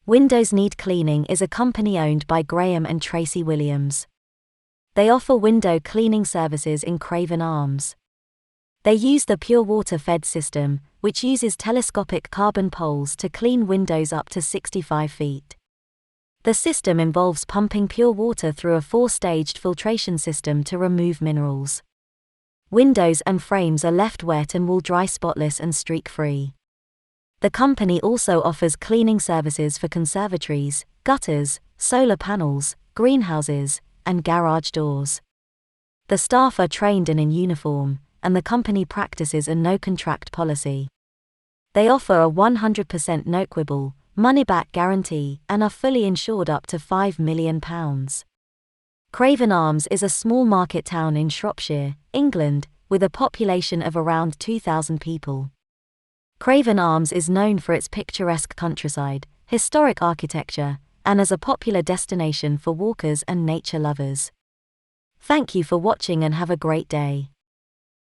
WindowsNeedCleaning is a company owned by Graham and Tracy Williams. They offer window cleaning services in Craven Arms. They use the pure water-fed system, which uses telescopic carbon poles to clean windows up to 65 feet. The system involves pumping pure water through a 4-staged filtration system to remove minerals. Windows and frames are left wet and will dry spotless and streak-free. The company also offers cleaning services for conservatories, gutters, solar panels, greenhouses, and garage doors. The staff are trained and in uniform, and the company practices a no-contract policy. They offer a 100% no-quibble, money-back guarantee and are fully insured up to £5 million. Craven Arms is a small market town in Shropshire, England, with a population of around 2,000 people. Craven Arms is known for its picturesque countryside, historic architecture, and as a popular destination for walkers and nature lovers. Thank you for watching and have a great day.